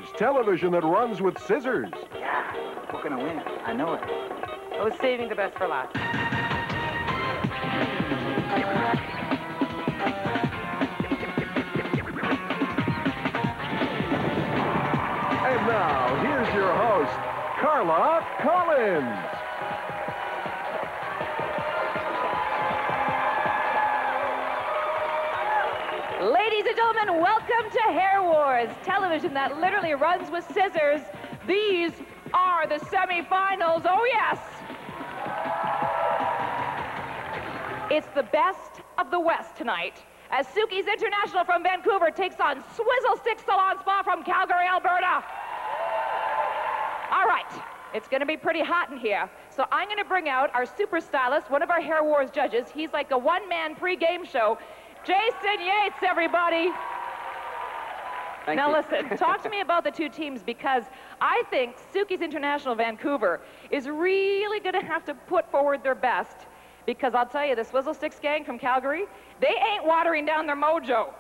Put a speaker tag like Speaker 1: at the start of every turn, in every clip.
Speaker 1: Wars, television that runs with scissors.
Speaker 2: Yeah, we're gonna win. I know it.
Speaker 3: I was saving the best for last.
Speaker 1: And now, here's your host, Carla Collins.
Speaker 4: Ladies and gentlemen, welcome to Hair Wars, television that literally runs with scissors. These are the semifinals. Oh, yes. It's the best of the West tonight, as Suki's International from Vancouver takes on Swizzle Stick Salon Spa from Calgary, Alberta. All right, it's going to be pretty hot in here, so I'm going to bring out our super stylist, one of our Hair Wars judges. He's like a one-man pre-game show. Jason Yates, everybody.
Speaker 5: Thank
Speaker 4: now
Speaker 5: you.
Speaker 4: Listen, talk to me about the two teams, because I think Suki's International Vancouver is really going to have to put forward their best, because I'll tell you, the Swizzle Sticks gang from Calgary, they ain't watering down their mojo.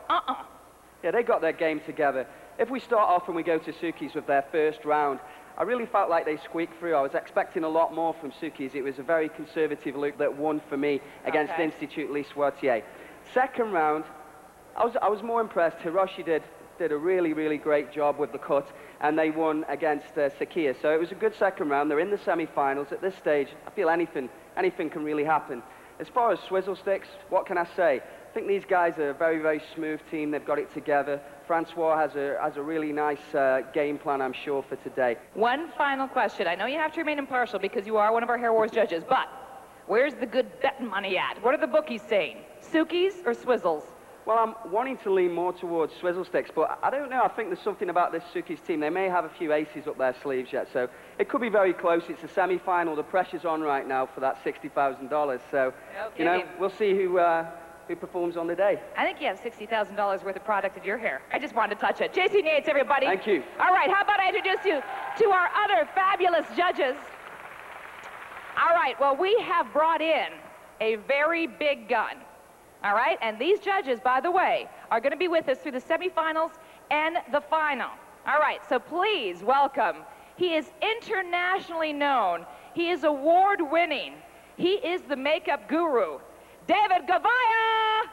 Speaker 5: Yeah, they got their game together. If we start off and we go to Suki's with their first round, I really felt like they squeaked through. I was expecting a lot more from Suki's. It was a very conservative look that won for me against Institut Lissoitier. Second round, I was more impressed. Hiroshi did a really, really great job with the cut, and they won against Sakia. So it was a good second round. They're in the semi-finals. At this stage, I feel anything can really happen. As far as Swizzle Sticks, what can I say? I think these guys are a very, very smooth team. They've got it together. Francois has a really nice game plan, I'm sure, for today.
Speaker 4: One final question. I know you have to remain impartial because you are one of our Hair Wars judges, but where's the good betting money at? What are the bookies saying? Suki's or Swizzles?
Speaker 5: Well, I'm wanting to lean more towards Swizzle Sticks, but I don't know. I think there's something about this Suki's team. They may have a few aces up their sleeves yet, so it could be very close. It's a semi-final. The pressure's on right now for that $60,000. So, you know, we'll see who performs on the day.
Speaker 4: I think you have $60,000 worth of product in your hair. I just wanted to touch it. Jason Yates, everybody.
Speaker 5: Thank you.
Speaker 4: All right, how about I introduce you to our other fabulous judges? All right, well, we have brought in a very big gun. All right, and these judges, by the way, are going to be with us through the semifinals and the final. All right, so please welcome. He is internationally known. He is award-winning. He is the makeup guru, David Gavaya.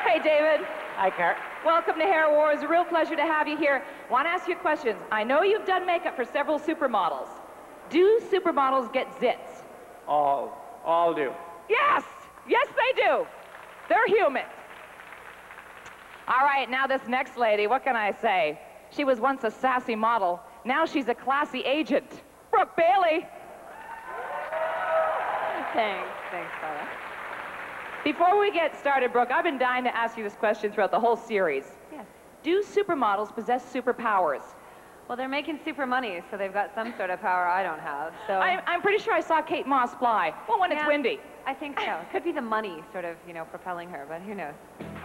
Speaker 4: Hey, David.
Speaker 3: Hi, Car.
Speaker 4: Welcome to Hair Wars. A real pleasure to have you here. Want to ask you questions. I know you've done makeup for several supermodels. Do supermodels get zits?
Speaker 3: All do.
Speaker 4: Yes! Yes, they do. They're human. All right, now this next lady, what can I say? She was once a sassy model. Now she's a classy agent. Brooke Bailey.
Speaker 6: Thanks, Carla.
Speaker 4: Before we get started, Brooke, I've been dying to ask you this question throughout the whole series.
Speaker 6: Yes.
Speaker 4: Do supermodels possess superpowers?
Speaker 6: Well, they're making super money, so they've got some sort of power I don't have. So
Speaker 4: I'm pretty sure I saw Kate Moss fly. Well, when it's windy.
Speaker 6: I think so. It could be the money sort of, you know, propelling her, but who knows?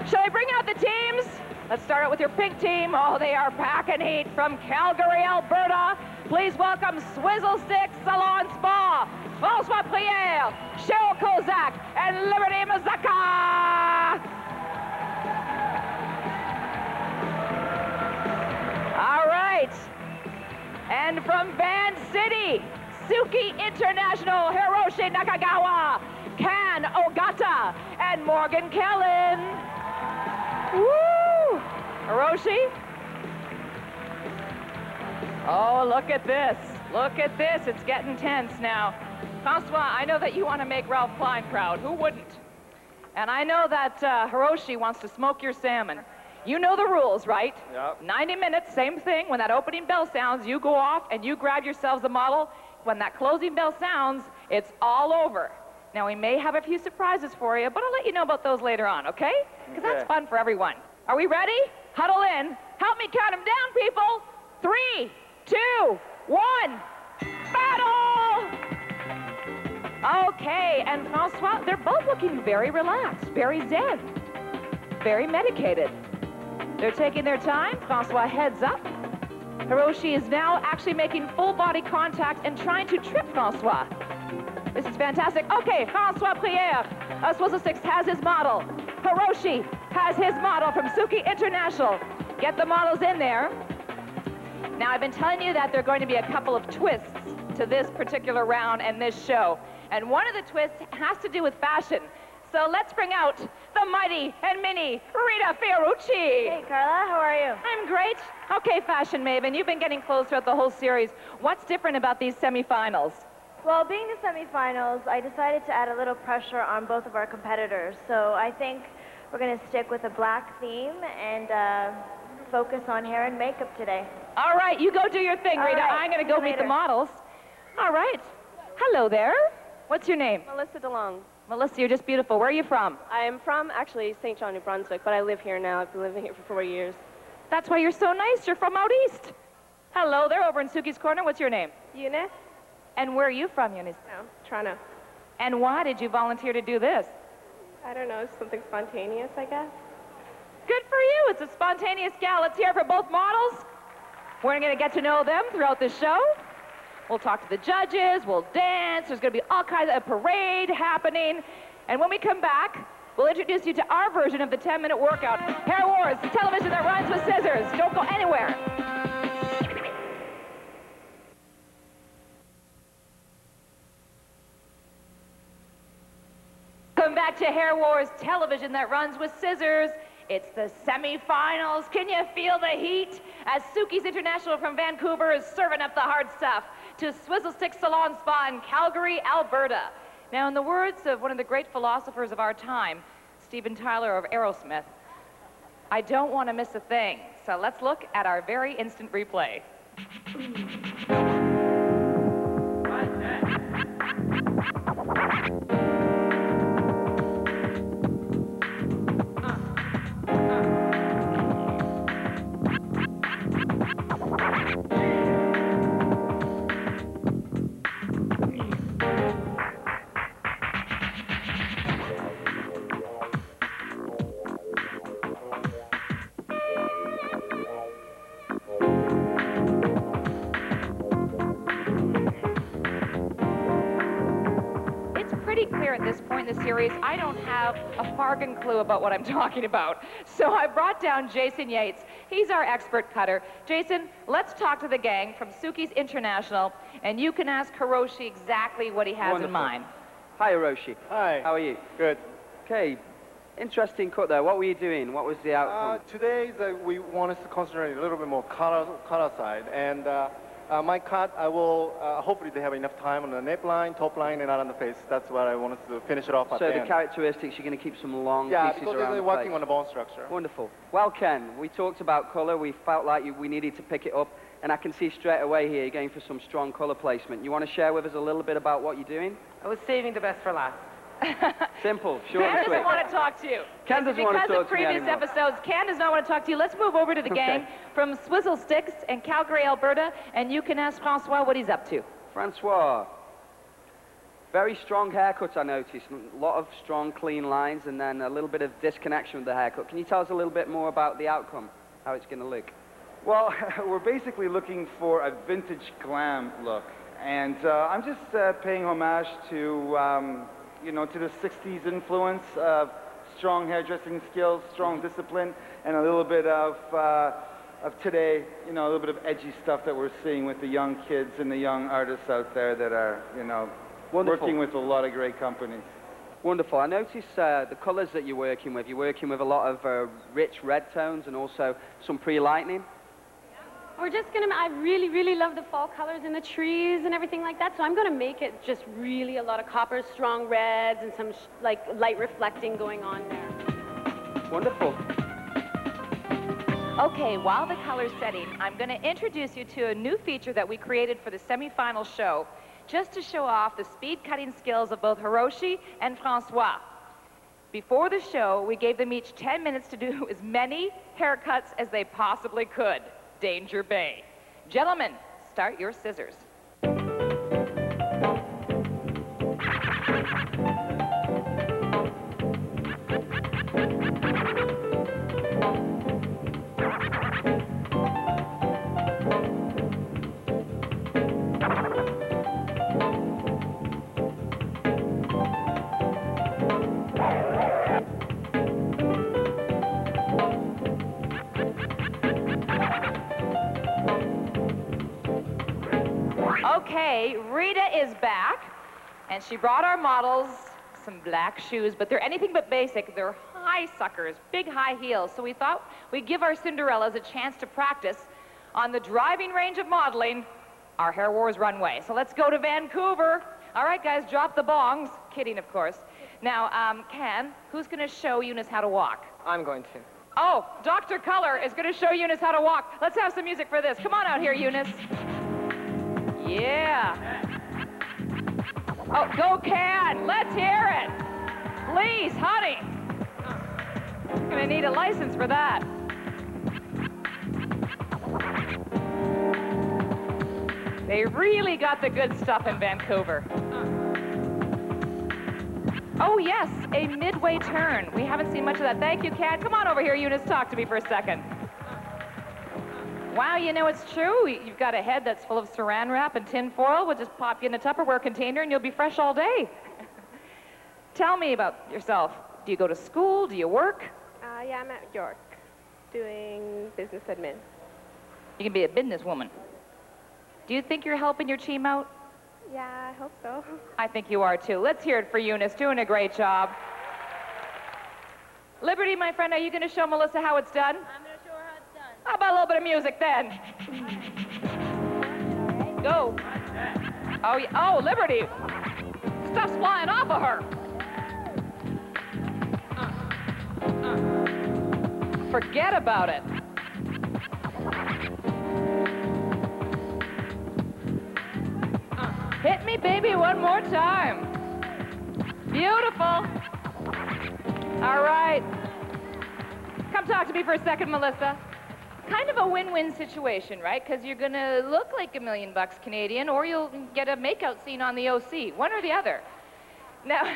Speaker 4: Shall I bring out the teams? Let's start out with your pink team. Oh, they are packing heat from Calgary, Alberta. Please welcome Swizzle Stick Salon Spa, François Prière, Cheryl Kozak, and Liberty Mazaka. All right. And from Van City, Suki International, Hiroshi Nakagawa, Kan Ogata, and Morgan Kellen. Woo! Hiroshi? Oh, look at this. Look at this. It's getting tense now. Francois, I know that you want to make Ralph Klein proud. Who wouldn't? And I know that Hiroshi wants to smoke your salmon. You know the rules, right?
Speaker 3: Yep.
Speaker 4: 90 minutes, same thing. When that opening bell sounds, you go off and you grab yourselves a model. When that closing bell sounds, it's all over. Now, we may have a few surprises for you, but I'll let you know about those later on, okay? Because that's fun for everyone. Are we ready? Huddle in. Help me count them down, people. 3, 2, 1. Battle! Okay, and Francois, they're both looking very relaxed, very zen, very medicated. They're taking their time. Francois heads up. Hiroshi is now actually making full body contact and trying to trip Francois. This is fantastic. Okay, François Prière, Swizzle Sticks has his model. Hiroshi has his model from Suki International. Get the models in there. Now, I've been telling you that there are going to be a couple of twists to this particular round and this show. And one of the twists has to do with fashion. So let's bring out the mighty and mini Rita Fiorucci.
Speaker 7: Hey, Carla, how are you?
Speaker 4: I'm great. Okay, fashion maven, you've been getting clothes throughout the whole series. What's different about these semifinals?
Speaker 7: Well, being the semifinals, I decided to add a little pressure on both of our competitors. So I think we're going to stick with a black theme and focus on hair and makeup today.
Speaker 4: All right, you go do your thing, Rita.
Speaker 7: Right,
Speaker 4: I'm going to
Speaker 7: see you
Speaker 4: go meet the
Speaker 7: later.
Speaker 4: models. All right. Hello there. What's your name?
Speaker 8: Melissa DeLong.
Speaker 4: Melissa, you're just beautiful. Where are you from?
Speaker 8: I'm from, actually, St. John, New Brunswick, but I live here now. I've been living here for 4 years.
Speaker 4: That's why you're so nice. You're from out east. Hello there, over in Suki's Corner. What's your name?
Speaker 8: Eunice?
Speaker 4: And where are you from, Eunice?
Speaker 8: No, Toronto.
Speaker 4: And why did you volunteer to do this?
Speaker 8: I don't know, something spontaneous, I guess.
Speaker 4: Good for you. It's a spontaneous gal. Let's hear it for both models. We're going to get to know them throughout the show. We'll talk to the judges. We'll dance. There's going to be all kinds of a parade happening. And when we come back, we'll introduce you to our version of the 10-minute workout. Hair Wars, the television that runs with scissors. Don't go anywhere. Welcome back to Hair Wars, television that runs with scissors. It's the semifinals. Can you feel the heat? As Suki's International from Vancouver is serving up the hard stuff to Swizzle Stick Salon Spa in Calgary, Alberta. Now, in the words of one of the great philosophers of our time, Steven Tyler of Aerosmith, I don't want to miss a thing. So let's look at our very instant replay. At this point in the series, I don't have a fargan clue about what I'm talking about. So I brought down Jason Yates. He's our expert cutter. Jason, let's talk to the gang from Suki's International, and you can ask Hiroshi exactly what he has
Speaker 5: Wonderful.
Speaker 4: in mind.
Speaker 5: Hi, Hiroshi.
Speaker 9: Hi.
Speaker 5: How are you?
Speaker 9: Good.
Speaker 5: Okay. Interesting cut there. What were you doing? What was the outcome?
Speaker 9: Today we wanted to concentrate a little bit more color side, and my cut, I will hopefully they have enough time on the neckline, top line, and out on the face. That's what I wanted to finish it off at
Speaker 5: So
Speaker 9: the
Speaker 5: the
Speaker 9: end.
Speaker 5: characteristics, you're going to keep some long
Speaker 9: Yeah,
Speaker 5: pieces
Speaker 9: because
Speaker 5: around
Speaker 9: they're
Speaker 5: the
Speaker 9: working
Speaker 5: face.
Speaker 9: on the bone structure.
Speaker 5: Wonderful. Well, Ken, we talked about color. We felt like we needed to pick it up, and I can see straight away here you're going for some strong color placement. You want to share with us a little bit about what you're doing?
Speaker 3: I was saving the best for last.
Speaker 5: Simple, short
Speaker 4: Ken
Speaker 5: and sweet.
Speaker 4: doesn't want to talk to you.
Speaker 5: Ken doesn't want to
Speaker 4: Because
Speaker 5: talk
Speaker 4: of
Speaker 5: to me
Speaker 4: previous
Speaker 5: anymore.
Speaker 4: episodes, Ken does not want to talk to you. Let's move over to the gang from Swizzle Sticks in Calgary, Alberta, and you can ask Francois what he's up to.
Speaker 5: Francois, very strong haircut, I noticed. A lot of strong, clean lines, and then a little bit of disconnection with the haircut. Can you tell us a little bit more about the outcome, how it's going to look?
Speaker 10: Well, we're basically looking for a vintage glam look, and I'm just paying homage to, you know, to the 60s influence of strong hairdressing skills, strong discipline, and a little bit of today, you know, a little bit of edgy stuff that we're seeing with the young kids and the young artists out there that are, you know,
Speaker 5: Wonderful.
Speaker 10: working with a lot of great companies.
Speaker 5: Wonderful. I notice the colors that you're working with. You're working with a lot of rich red tones and also some pre-lightning.
Speaker 11: We're just gonna, I really, really love the fall colors in the trees and everything like that, so I'm gonna make it just really a lot of coppers, strong reds, and some like light reflecting going on there.
Speaker 5: Wonderful.
Speaker 4: Okay, while the color's setting, I'm going to introduce you to a new feature that we created for the semifinal show, just to show off the speed cutting skills of both Hiroshi and Francois. Before the show, we gave them each 10 minutes to do as many haircuts as they possibly could. Danger Bay. Gentlemen, start your scissors. Okay, Rita is back, and she brought our models some black shoes, but they're anything but basic. They're high suckers, big high heels. So we thought we'd give our Cinderellas a chance to practice on the driving range of modeling, our Hair Wars runway. So let's go to Vancouver. All right, guys, drop the bongs. Kidding, of course. Now, Ken, who's going to show Eunice how to walk?
Speaker 3: I'm going to.
Speaker 4: Oh, Dr. Color is going to show Eunice how to walk. Let's have some music for this. Come on out here, Eunice. Yeah. Oh, go Ken. Let's hear it. Please, honey. You're going to need a license for that. They really got the good stuff in Vancouver. Oh, yes, a midway turn. We haven't seen much of that. Thank you, Kat. Come on over here, Eunice. Talk to me for a second. Wow, you know, it's true. You've got a head that's full of saran wrap and tin foil. We'll just pop you in a Tupperware container and you'll be fresh all day. Tell me about yourself. Do you go to school? Do you work?
Speaker 8: Yeah, I'm at York doing business admin.
Speaker 4: You can be a businesswoman. Do you think you're helping your team out?
Speaker 8: Yeah, I hope so.
Speaker 4: I think you are, too. Let's hear it for Eunice. Doing a great job. Liberty, my friend, are you going to show Melissa how it's done?
Speaker 11: I'm going to show her how it's done.
Speaker 4: How about a little bit of music, then? Go. Oh, yeah. Oh, Liberty. Stuff's flying off of her. Forget about it. Hit me, baby, one more time. Beautiful. All right. Come talk to me for a second, Melissa. Kind of a win-win situation, right? Because you're going to look like $1 million Canadian, or you'll get a makeout scene on the OC. One or the other. Now,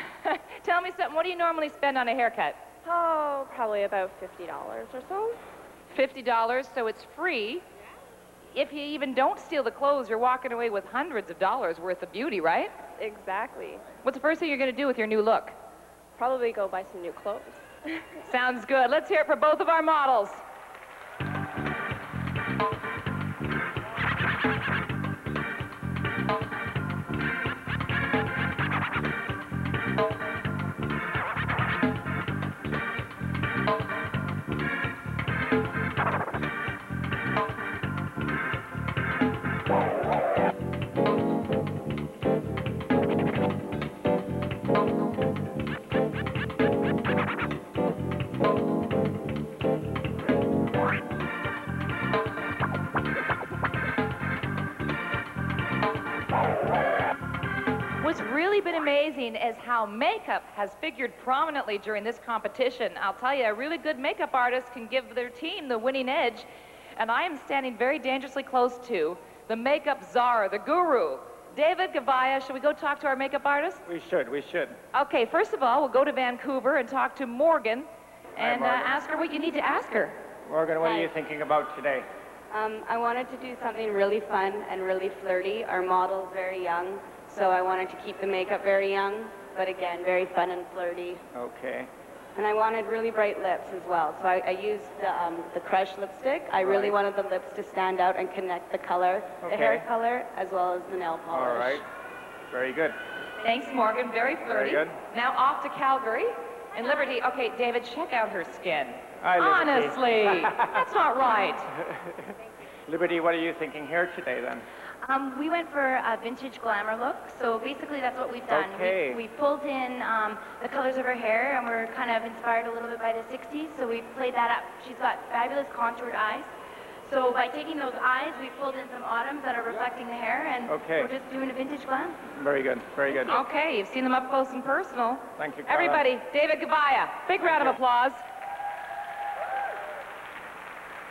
Speaker 4: tell me something. What do you normally spend on a haircut?
Speaker 8: Oh, probably about $50 or so.
Speaker 4: $50, so it's free. If you even don't steal the clothes, you're walking away with hundreds of dollars worth of beauty, right?
Speaker 8: Exactly.
Speaker 4: What's the first thing you're going to do with your new look?
Speaker 8: Probably go buy some new clothes.
Speaker 4: Sounds good. Let's hear it for both of our models. What's really been amazing is how makeup has figured prominently during this competition. I'll tell you, a really good makeup artist can give their team the winning edge, and I am standing very dangerously close to the makeup czar, the guru, David Gavaya. Should we go talk to our makeup artist?
Speaker 3: We should.
Speaker 4: Okay, first of all, we'll go to Vancouver and talk to Morgan and
Speaker 3: Morgan.
Speaker 4: ask her what you need to ask her.
Speaker 3: Morgan, what are you thinking about today?
Speaker 12: I wanted to do something really fun and really flirty. Our model's very young, so I wanted to keep the makeup very young, but again, very fun and flirty.
Speaker 3: Okay.
Speaker 12: And I wanted really bright lips as well, so I used the Crush lipstick. I really wanted the lips to stand out and connect the color, the hair color, as well as the nail polish.
Speaker 3: All right. Very good.
Speaker 4: Thanks, Morgan. Very flirty.
Speaker 3: Very good.
Speaker 4: Now off to Calgary and Liberty. Okay, David, check out her skin.
Speaker 3: Hi, Liberty.
Speaker 4: Honestly, that's not right.
Speaker 3: Liberty, what are you thinking here today, then?
Speaker 13: We went for a vintage glamour look, so basically that's what we've done.
Speaker 3: Okay.
Speaker 13: We pulled in the colors of her hair, and we're kind of inspired a little bit by the 60s, so we played that up. She's got fabulous contoured eyes. So by taking those eyes, we pulled in some autumns that are reflecting the hair, and we're just doing a vintage glam.
Speaker 3: Very good, very good.
Speaker 4: Okay, you've seen them up close and personal.
Speaker 3: Thank you, Carla.
Speaker 4: Everybody, David Gavaya. Big round of applause.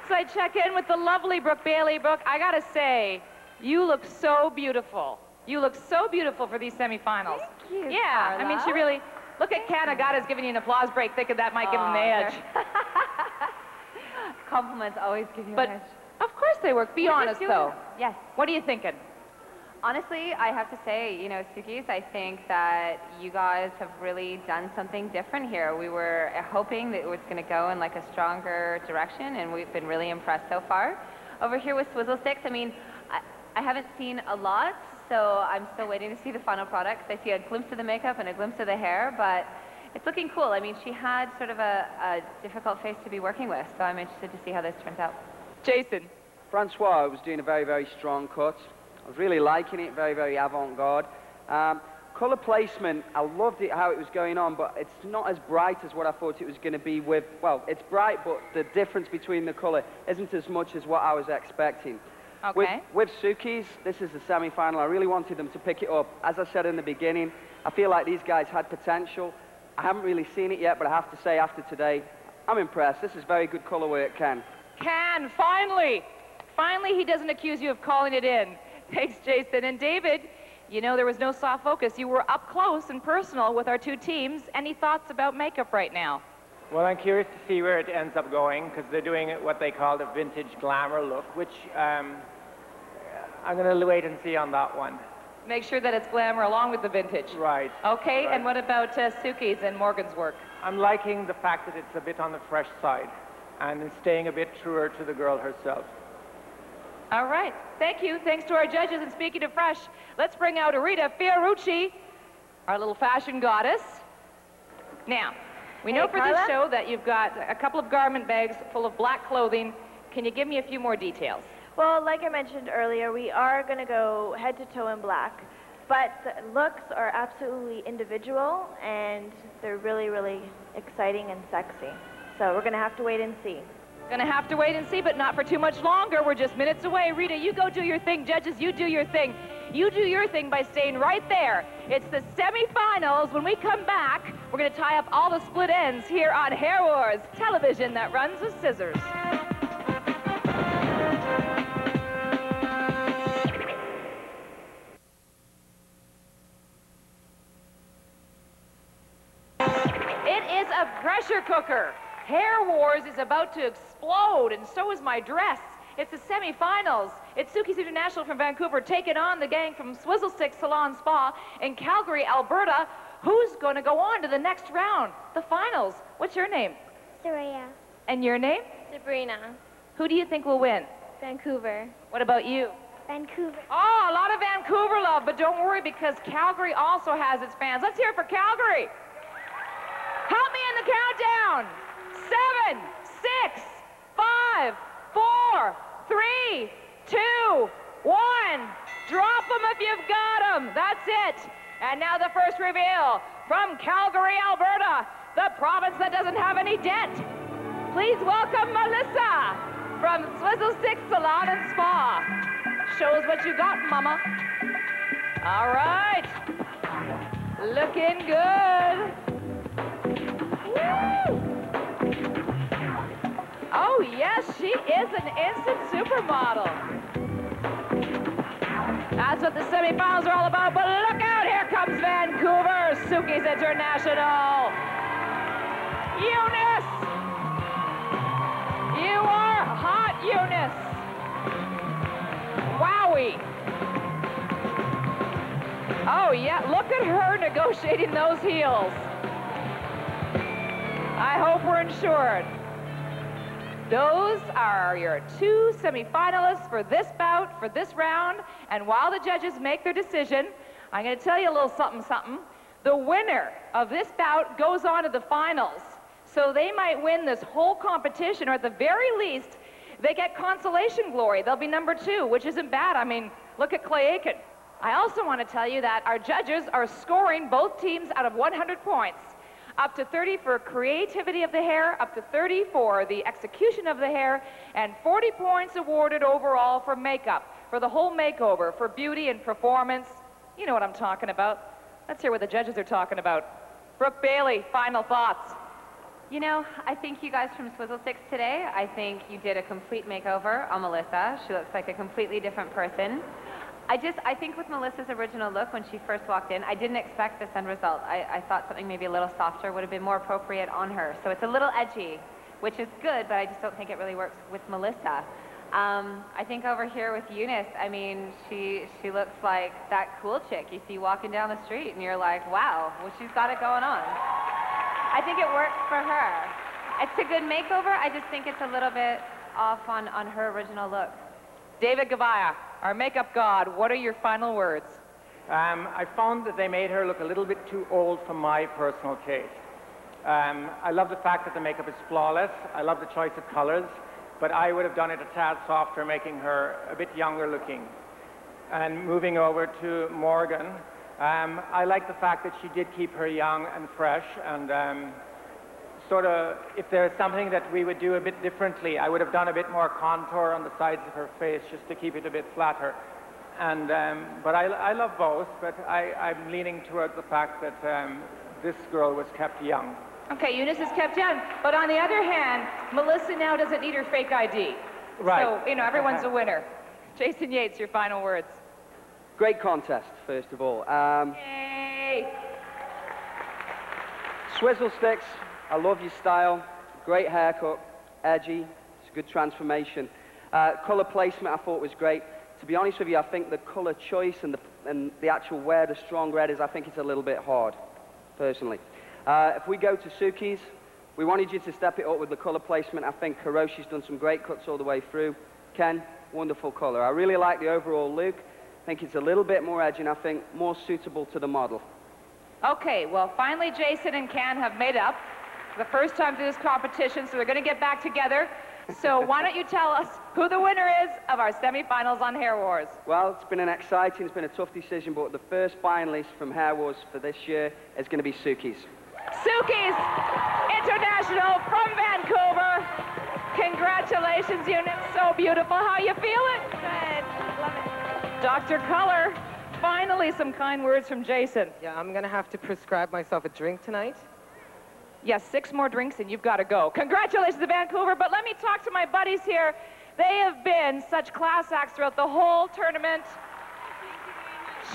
Speaker 4: So I check in with the lovely Brooke Bailey. Brooke, I gotta say, you look so beautiful. You look so beautiful for these semifinals.
Speaker 6: Thank you,
Speaker 4: Yeah, I mean, she really, look at Kanagata's giving you an applause break, thinking that might give him the edge.
Speaker 6: Compliments always give you
Speaker 4: But
Speaker 6: an edge.
Speaker 4: of course they work. Be honest, though.
Speaker 6: Yes.
Speaker 4: What are you thinking?
Speaker 6: Honestly, I have to say, you know, Sukis, I think that you guys have really done something different here. We were hoping that it was going to go in like a stronger direction, and we've been really impressed so far. Over here with Swizzle Sticks, I mean, I haven't seen a lot, so I'm still waiting to see the final product. I see a glimpse of the makeup and a glimpse of the hair, but it's looking cool. I mean, she had sort of a difficult face to be working with, so I'm interested to see how this turns out.
Speaker 4: Jason.
Speaker 5: Francois was doing a very, very strong cut. I was really liking it, very, very avant-garde. Colour placement, I loved it how it was going on, but it's not as bright as what I thought it was going to be with, well, it's bright, but the difference between the colour isn't as much as what I was expecting.
Speaker 4: Okay.
Speaker 5: With Suki's, this is the semi-final. I really wanted them to pick it up. As I said in the beginning, I feel like these guys had potential. I haven't really seen it yet, but I have to say after today, I'm impressed. This is very good colour work, Ken.
Speaker 4: Ken, finally! Finally, he doesn't accuse you of calling it in. Thanks, Jason. And David, you know there was no soft focus. You were up close and personal with our two teams. Any thoughts about makeup right now?
Speaker 3: Well, I'm curious to see where it ends up going, because they're doing what they call the vintage glamour look, which I'm going to wait and see on that one.
Speaker 4: Make sure that it's glamour along with the vintage.
Speaker 3: Right.
Speaker 4: Okay,
Speaker 3: Right.
Speaker 4: and what about Suki's and Morgan's work?
Speaker 3: I'm liking the fact that it's a bit on the fresh side and staying a bit truer to the girl herself.
Speaker 4: All right. Thank you. Thanks to our judges. And speaking of fresh, let's bring out Rita Fiorucci, our little fashion goddess. Now, we know for
Speaker 7: Carla?
Speaker 4: this show that you've got a couple of garment bags full of black clothing. Can you give me a few more details?
Speaker 7: Well, like I mentioned earlier, we are going to go head to toe in black, but the looks are absolutely individual, and they're really, really exciting and sexy. So we're going to have to wait and see.
Speaker 4: Gonna have to wait and see, but not for too much longer. We're just minutes away. Rita, you go do your thing. Judges, you do your thing. You do your thing by staying right there. It's the semifinals. When we come back, we're gonna tie up all the split ends here on Hair Wars, television that runs with scissors. It is a pressure cooker. Hair Wars is about to explode, and so is my dress. It's the semifinals. It's Suki's International from Vancouver taking on the gang from Swizzle Stick Salon Spa in Calgary, Alberta. Who's going to go on to the next round, the finals? What's your name?
Speaker 13: Soraya.
Speaker 4: And your name?
Speaker 13: Sabrina.
Speaker 4: Who do you think will win?
Speaker 13: Vancouver.
Speaker 4: What about you?
Speaker 13: Vancouver.
Speaker 4: Oh, a lot of Vancouver love, but don't worry because Calgary also has its fans. Let's hear it for Calgary. Help me in the countdown. 7, 6, 5, 4, 3, 2, 1. Drop them if you've got them. That's it. And now the first reveal from Calgary, Alberta, the province that doesn't have any debt. Please welcome Melissa from Swizzle Stick Salon and Spa. Show us what you got, mama. All right. Looking good. Woo! Oh, yes, she is an instant supermodel. That's what the semifinals are all about, but look out, here comes Vancouver, Suki's International. Eunice! You are hot, Eunice. Wowie. Oh, yeah, look at her negotiating those heels. I hope we're insured. Those are your two semifinalists for this bout, for this round. And while the judges make their decision, I'm going to tell you a little something, something. The winner of this bout goes on to the finals. So they might win this whole competition, or at the very least, they get consolation glory. They'll be number 2, which isn't bad. I mean, look at Clay Aiken. I also want to tell you that our judges are scoring both teams out of 100 points. Up to 30 for creativity of the hair, up to 30 for the execution of the hair, and 40 points awarded overall for makeup, for the whole makeover, for beauty and performance. You know what I'm talking about. Let's hear what the judges are talking about. Brooke Bailey, final thoughts.
Speaker 6: You know, I think you guys from Swizzle Sticks today, I think you did a complete makeover on Melissa. She looks like a completely different person. I think with Melissa's original look when she first walked in, I didn't expect this end result. I thought something maybe a little softer would have been more appropriate on her. So it's a little edgy, which is good, but I just don't think it really works with Melissa. I think over here with Eunice, I mean, she looks like that cool chick you see walking down the street, and you're like, wow, well, she's got it going on. I think it works for her. It's a good makeover. I just think it's a little bit off on her original look.
Speaker 4: David Gavaya, our makeup god, what are your final words?
Speaker 3: I found that they made her look a little bit too old for my personal taste. I love the fact that the makeup is flawless. I love the choice of colors, but I would have done it a tad softer, making her a bit younger looking. And moving over to Morgan, I like the fact that she did keep her young and fresh, and sort of, if there's something that we would do a bit differently, I would have done a bit more contour on the sides of her face just to keep it a bit flatter. And, but I love both, but I'm leaning towards the fact that this girl was kept young.
Speaker 4: Okay, Eunice is kept young, but on the other hand, Melissa now doesn't need her fake ID.
Speaker 3: Right.
Speaker 4: So, you know, everyone's a winner. Jason Yates, your final words.
Speaker 5: Great contest, first of all.
Speaker 4: Yay!
Speaker 5: Swizzle sticks, I love your style. Great haircut, edgy, it's a good transformation. Color placement I thought was great. To be honest with you, I think the color choice and the actual wear, the strong red, I think it's a little bit hard, personally. If we go to Suki's, we wanted you to step it up with the color placement. I think Hiroshi's done some great cuts all the way through. Ken, wonderful color. I really like the overall look. I think it's a little bit more edgy and I think more suitable to the model.
Speaker 4: Okay, well, finally Jason and Ken have made up for the first time through this competition, so they're going to get back together. So why don't you tell us who the winner is of our semifinals on Hair Wars?
Speaker 5: Well, it's been it's been a tough decision, but the first finalist from Hair Wars for this year is going to be Suki's.
Speaker 4: Suki's International from Vancouver. Congratulations, Eunice. So beautiful. How you feeling?
Speaker 7: Good. Love it.
Speaker 4: Dr. Color, finally some kind words from Jason.
Speaker 14: Yeah, I'm going to have to prescribe myself a drink tonight.
Speaker 4: Yes, 6 more drinks and you've got to go. Congratulations to Vancouver, but let me talk to my buddies here. They have been such class acts throughout the whole tournament.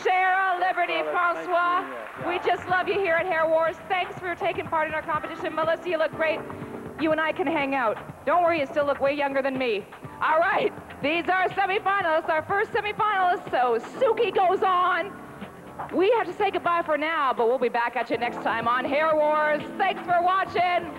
Speaker 4: Shara, Liberty, Francois, we just love you here at Hair Wars. Thanks for taking part in our competition. Melissa, you look great. You and I can hang out. Don't worry, you still look way younger than me. All right, these are our semifinalists, our first semifinalists. So Suki goes on. We have to say goodbye for now, but we'll be back at you next time on Hair Wars. Thanks for watching.